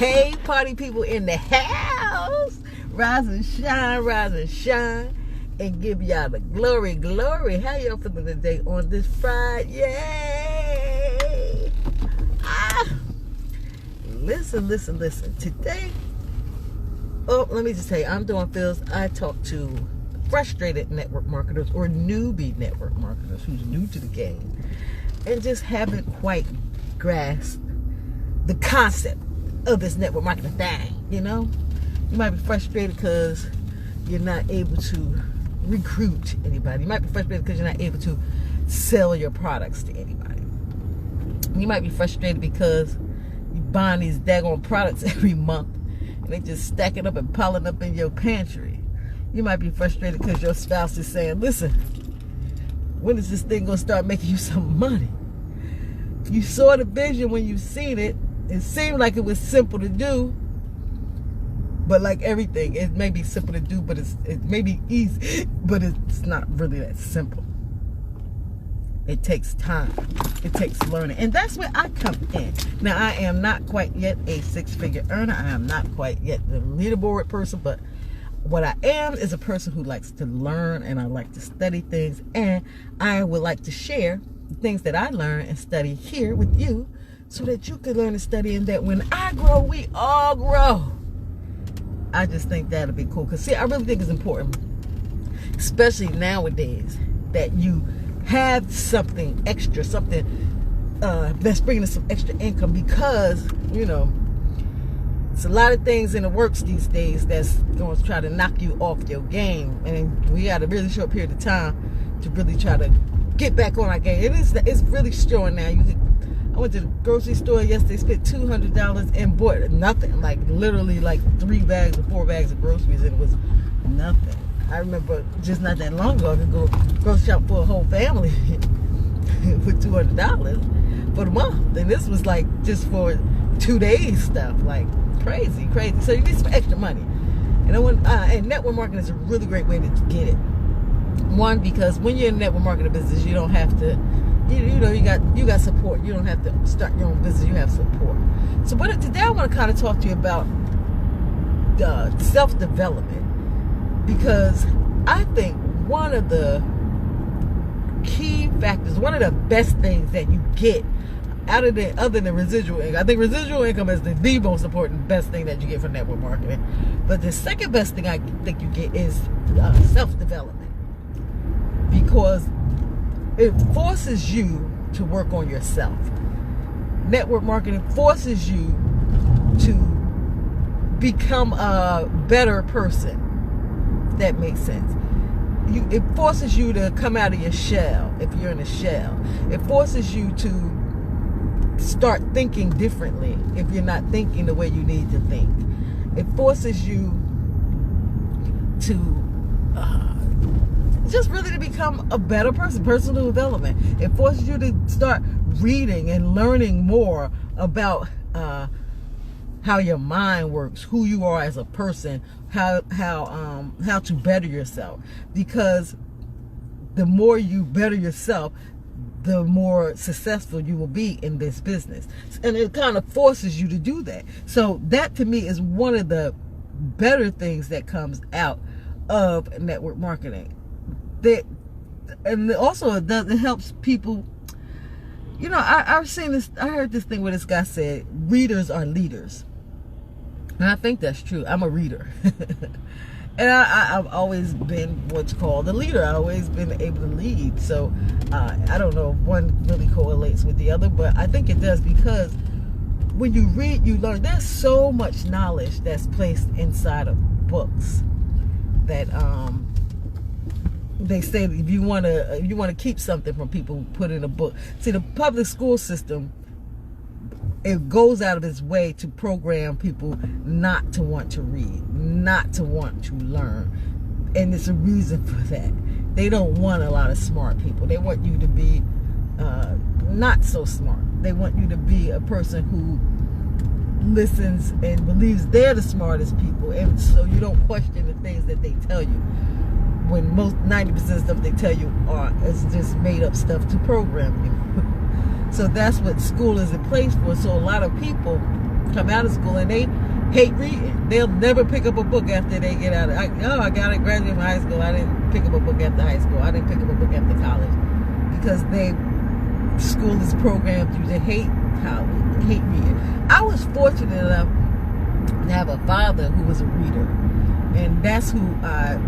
Hey, party people in the house. Rise and shine, and give y'all the glory. How y'all feeling today on this Friday? Yay! Listen. Today, let me just tell you, I'm doing Phil's. I talk to frustrated network marketers or newbie network marketers who's new to the game and just haven't quite grasped the concept of this network marketing thing. You know, you might be frustrated because you're not able to recruit anybody. You might be frustrated because you're not able to sell your products to anybody. You might be frustrated because you buying these daggone products every month and they just stacking up and piling up in your pantry. You might be frustrated because your spouse is saying, listen, when is this thing going to start making you some money? You saw the vision when you seen it. It seemed like it was simple to do, but like everything, it may be simple to do, but it may be easy, but it's not really that simple. It takes time. It takes learning. And that's where I come in. Now, I am not quite yet a six-figure earner. I am not quite yet the leaderboard person, but what I am is a person who likes to learn, and I like to study things, and I would like to share the things that I learn and study here with you so that you can learn and study, and that when I grow, we all grow. I just think that'll be cool. Because, see, I really think it's important, especially nowadays, that you have something extra, something that's bringing us some extra income, because, you know, it's a lot of things in the works these days that's going to try to knock you off your game. And we got a really short period of time to really try to get back on our game. It's really showing now. I went to the grocery store yesterday, spent $200 and bought nothing. Like literally like 3 bags or 4 bags of groceries, and it was nothing. I remember just not that long ago I could go grocery shop for a whole family for $200 for the month. And this was like just for 2 days stuff. Like crazy. So you need some extra money. And network marketing is a really great way to get it. One, because when you're in network marketing business, you don't have to, you got support. You don't have to start your own business. You have support. So, but today I want to kind of talk to you about self-development, because I think one of the key factors, one of the best things that you get out of it, other than residual income, I think residual income is the most important, best thing that you get from network marketing. But the second best thing I think you get is self-development, because it forces you to work on yourself. Network marketing forces you to become a better person. If that makes sense. It forces you to come out of your shell if you're in a shell. It forces you to start thinking differently if you're not thinking the way you need to think. It forces you to just really to become a better person, personal development. It forces you to start reading and learning more about how your mind works, who you are as a person, how to better yourself. Because the more you better yourself, the more successful you will be in this business. And it kind of forces you to do that. So that to me is one of the better things that comes out of network marketing. And also it helps people. You know, I heard this thing where this guy said, readers are leaders. And I think that's true. I'm a reader. And I've always been what's called a leader. I've always been able to lead. So I don't know if one really correlates with the other, but I think it does, because when you read, you learn. There's so much knowledge that's placed inside of books that they say if you want to keep something from people, put in a book. See, the public school system, it goes out of its way to program people not to want to read, not to want to learn. And it's a reason for that. They don't want a lot of smart people. They want you to be not so smart. They want you to be a person who listens and believes they're the smartest people. And so you don't question the things that they tell you, when most 90% of stuff they tell you is just made up stuff to program you. So that's what school is in place for. So a lot of people come out of school and they hate reading. They'll never pick up a book after they get out. I got to graduate from high school. I didn't pick up a book after high school. I didn't pick up a book after college because school is programmed you to hate reading. I was fortunate enough to have a father who was a reader, and that's who I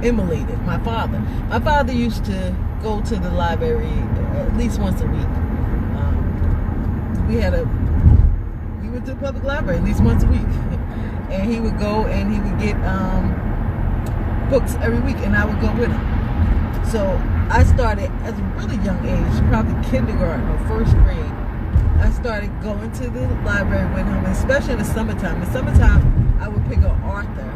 emulated. My father used to go to the library at least once a week. We went to the public library at least once a week, and he would go and he would get books every week, and I would go with him. So I started at a really young age, probably kindergarten or first grade. I started going to the library with him, especially in the summertime. In the summertime, I would pick an author,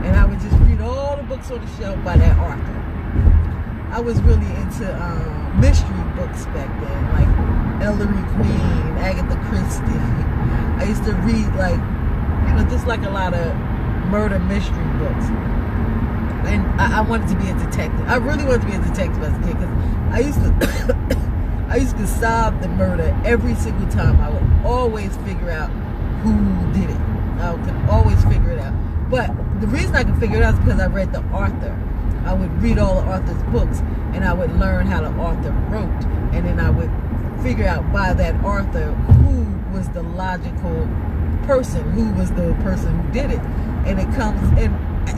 and I would just read all the books on the shelf by that author. I was really into mystery books back then, like Ellery Queen, Agatha Christie. I used to read just like a lot of murder mystery books. And I wanted to be a detective. I really wanted to be a detective as a kid because I used to solve the murder every single time. I would always figure out who did it. I could always figure it out. But the reason I could figure it out is because I read the author. I would read all the author's books, and I would learn how the author wrote, and then I would figure out by that author who was the logical person, who was the person who did it. And it comes, and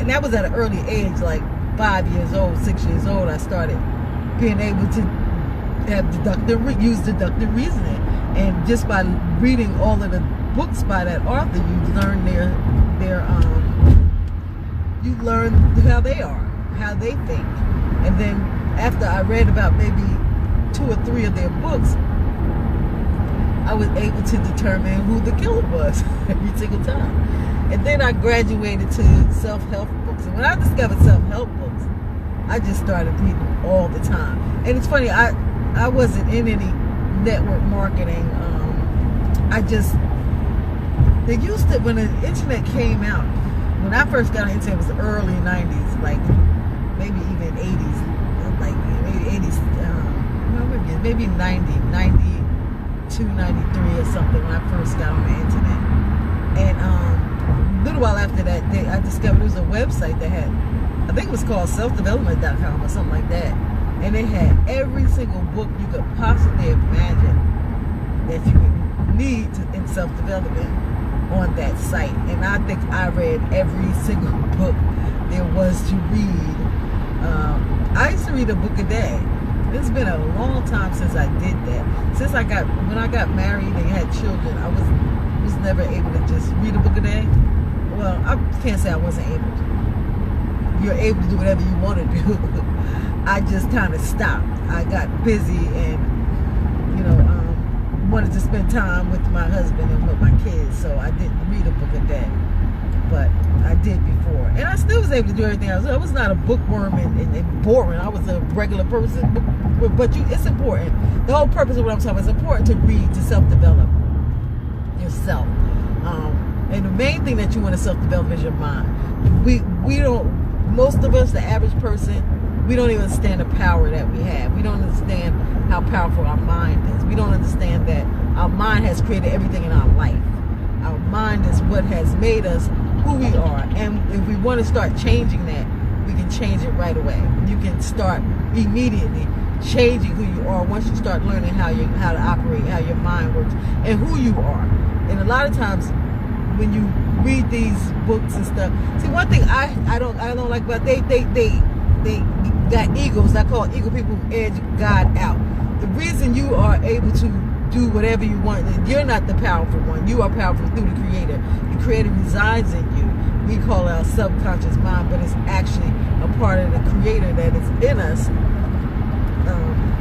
that was at an early age, like 5 years old, 6 years old. I started being able to use deductive reasoning, and just by reading all of the books by that author, you learn you learn how they are, how they think. And then after I read about maybe 2 or 3 of their books, I was able to determine who the killer was every single time. And then I graduated to self-help books. And when I discovered self-help books, I just started reading them all the time. And it's funny, I wasn't in any network marketing. They used to, when the internet came out, when I first got into it, it was the early 90s, like maybe even 80s, like maybe 80s, maybe 92, 93 or something when I first got on the internet. And a little while after that, I discovered there was a website that had, I think it was called selfdevelopment.com or something like that. And it had every single book you could possibly imagine that you would need in self-development on that site. And I think I read every single book there was to read. I used to read a book a day. It's been a long time since I did that. When I got married and had children, I was never able to just read a book a day. Well, I can't say I wasn't able to. You're able to do whatever you want to do. I just kind of stopped. I got busy and, wanted to spend time with my husband and with my kids, so I didn't read a book a day. But I did before. And I still was able to do everything else. I was not a bookworm and boring. I was a regular person. But it's important. The whole purpose of what I'm talking about is important to read, to self-develop yourself. And the main thing that you want to self-develop is your mind. We don't, most of us, the average person, we don't even understand the power that we have. We don't understand how powerful our mind is. We don't understand that our mind has created everything in our life. Our mind is what has made us who we are. And if we want to start changing that, we can change it right away. You can start immediately changing who you are once you start learning how to operate, how your mind works, and who you are. And a lot of times when you read these books and stuff, see, one thing I don't like about they got egos. I call ego people who edge God out. The reason you are able to do whatever you want, you're not the powerful one. You are powerful through the Creator. The Creator resides in you. We call it our subconscious mind, but it's actually a part of the Creator that is in us.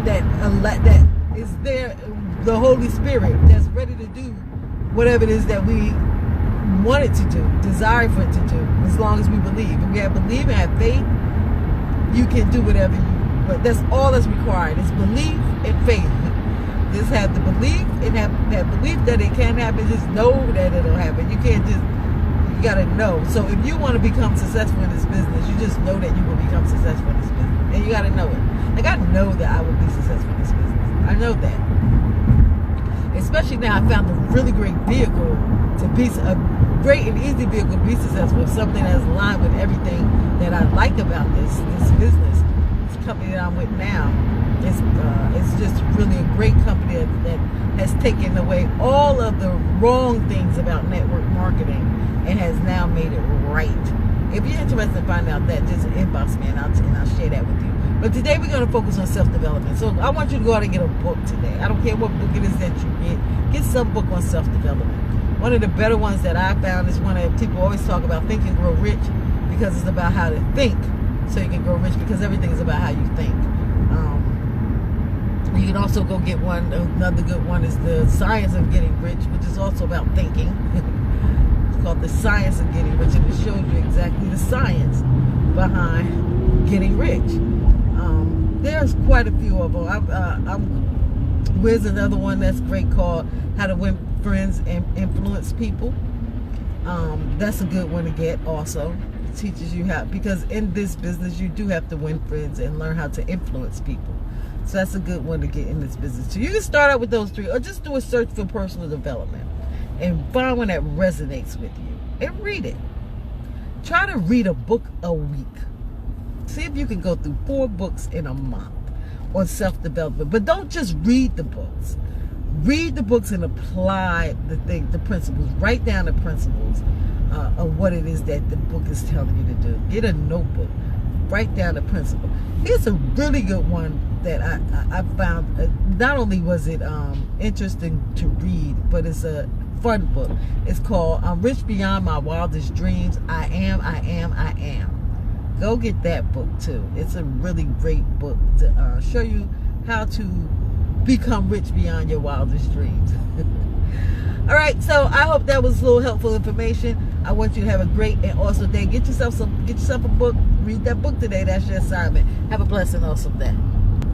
That is there, the Holy Spirit that's ready to do whatever it is that we want it to do, desire for it to do, as long as we believe. If we have belief and have faith, you can do whatever but that's all that's required is belief and faith. Just have the belief and have that belief that it can happen. Just know that it'll happen. You can't just, you gotta know. So if you want to become successful in this business, you just know that you will become successful in this business. And you gotta know it. Like, I know that I will be successful in this business. I know that. especially now I found a really great vehicle to be a great and easy vehicle to be successful, something that's aligned with everything that I like about this business. This company that I'm with now, it's just really a great company that has taken away all of the wrong things about network marketing and has now made it right. If you're interested in finding out that, just inbox me and I'll share that with you. But today we're going to focus on self-development. So I want you to go out and get a book today. I don't care what book it is that you get. Get some book on self-development. One of the better ones that I found is one that people always talk about, Think and Grow Rich, because it's about how to think so you can grow rich, because everything is about how you think. You can also go get one. Another good one is The Science of Getting Rich, which is also about thinking. It's called The Science of Getting Rich, and it shows you exactly the science behind getting rich. There's quite a few of them. There's another one that's great called How to Win Friends and Influence People. That's a good one to get also. It teaches you how, because in this business you do have to win friends and learn how to influence people. So that's a good one to get in this business too. You can start out with those three, or just do a search for personal development and find one that resonates with you and read it. Try to read a book a week. See if you can go through 4 books in a month on self-development. But don't just read the books. Read the books and apply the principles. Write down the principles of what it is that the book is telling you to do. Get a notebook. Write down the principle. Here's a really good one that I found. Not only was it interesting to read, but it's a fun book. It's called I'm Rich Beyond My Wildest Dreams. I Am. Go get that book too. It's a really great book to show you how to become rich beyond your wildest dreams. All right, so I hope that was a little helpful information. I want you to have a great and awesome day. Get yourself a book. Read that book today. That's your assignment. Have a blessed and awesome day.